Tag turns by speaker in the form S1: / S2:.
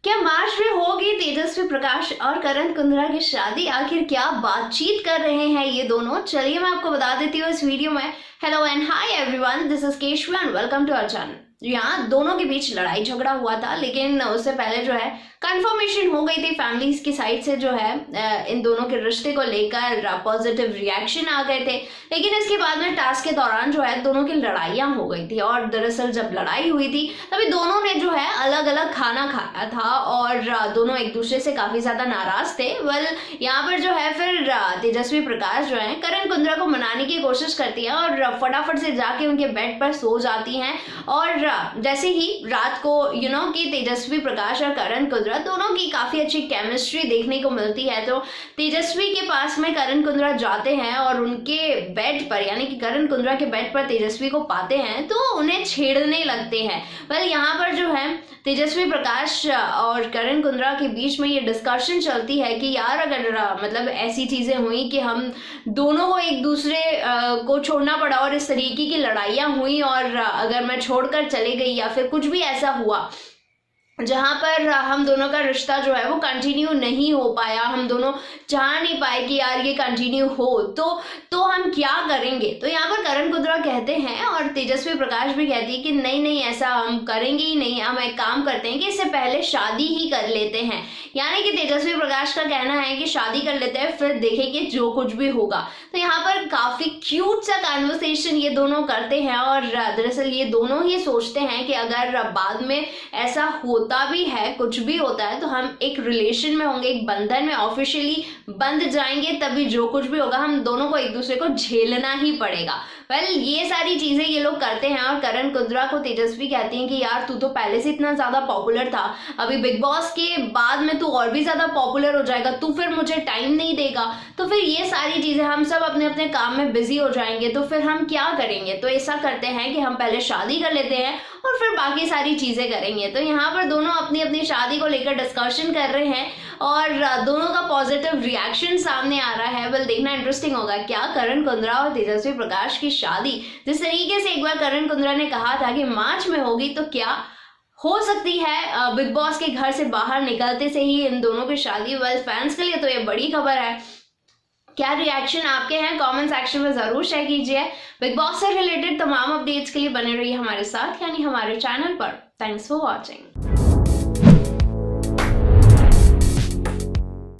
S1: क्या मार्च में होगी तेजस्वी प्रकाश और करण कुंद्रा की शादी? आखिर क्या बातचीत कर रहे हैं ये दोनों? चलिए मैं आपको बता देती हूँ इस वीडियो में। Hello and hi everyone, this is Keshav and welcome to our channel. यहाँ दोनों के बीच लड़ाई झगड़ा हुआ था, लेकिन उससे पहले जो है कंफर्मेशन हो गई थी फैमिलीज की साइड से, जो है इन दोनों के रिश्ते को लेकर पॉजिटिव रिएक्शन आ गए थे। लेकिन इसके बाद में टास्क के दौरान जो है दोनों की लड़ाइयाँ हो गई थी, और दरअसल जब लड़ाई हुई थी तभी दोनों ने जो है अलग अलग खाना खाया था और दोनों एक दूसरे से काफी ज्यादा नाराज थे। यहाँ पर जो है फिर तेजस्वी प्रकाश जो है करण कुंद्रा को मनाने की कोशिश करती है और फटाफट से जाके उनके बेड पर सो जाती हैं। और जैसे ही रात को कि तेजस्वी प्रकाश और करण कुंद्रा दोनों की काफी अच्छी केमिस्ट्री देखने को मिलती है, तो तेजस्वी के पास में करण कुंद्रा जाते हैं और उनके बेड पर यानी कि करण कुंद्रा के बेड पर तेजस्वी को पाते हैं तो उन्हें छेड़ने लगते हैं। यहाँ पर जो है तेजस्वी प्रकाश और करण कुंद्रा के बीच में ये डिस्कशन चलती है कि यार अगर मतलब ऐसी चीजें हुई कि हम दोनों को एक दूसरे को छोड़ना पड़ा और इस तरीके की लड़ाइयाँ हुई, और अगर मैं छोड़कर चले गई या फिर कुछ भी ऐसा हुआ जहां पर हम दोनों का रिश्ता जो है वो कंटिन्यू नहीं हो पाया, हम दोनों चाह नहीं पाए कि यार ये कंटिन्यू हो, तो हम क्या करेंगे? तो यहाँ पर करण कुंद्रा कहते हैं और तेजस्वी प्रकाश भी कहती है कि नहीं नहीं ऐसा हम करेंगे ही नहीं, हम एक काम करते हैं कि इससे पहले शादी ही कर लेते हैं। यानी कि तेजस्वी प्रकाश का कहना है कि शादी कर लेते हैं, फिर देखेंगे जो कुछ भी होगा। तो यहाँ पर काफी क्यूट सा कन्वर्सेशन ये दोनों करते हैं, और दरअसल ये दोनों ही सोचते हैं कि अगर बाद में ऐसा होता भी है, कुछ भी होता है, तो हम एक रिलेशन में होंगे, एक बंधन में ऑफिशियली बंध जाएंगे, तभी जो कुछ भी होगा हम दोनों को एक दूसरे को झेलना ही पड़ेगा। ये सारी चीजें ये लोग करते हैं, और करण कुंद्रा को तेजस्वी कहती हैं कि यार तू तो पहले से इतना ज्यादा पॉपुलर था, अभी बिग बॉस के बाद में तू और भी ज्यादा पॉपुलर हो जाएगा, तू फिर मुझे टाइम नहीं देगा, तो फिर ये सारी चीजें हम सब अपने अपने काम में बिजी हो जाएंगे, तो फिर हम क्या करेंगे? तो ऐसा करते हैं कि हम पहले शादी कर लेते हैं और फिर बाकी सारी चीजें करेंगे। तो यहाँ पर दोनों अपनी अपनी शादी को लेकर डिस्कशन कर रहे हैं और दोनों का पॉजिटिव रिएक्शन सामने आ रहा है। देखना इंटरेस्टिंग होगा क्या करण कुंद्रा और तेजस्वी प्रकाश की शादी, जिस तरीके से एक बार करण कुंद्रा ने कहा था कि मार्च में होगी, तो क्या हो सकती है बिग बॉस के घर से बाहर निकलते से ही इन दोनों की शादी? फैंस के लिए तो ये बड़ी खबर है। क्या रिएक्शन आपके हैं? कमेंट सेक्शन में जरूर शेयर कीजिए। बिग बॉस से रिलेटेड तमाम अपडेट्स के लिए बने रहिए हमारे साथ, यानी हमारे चैनल पर। Thanks for watching.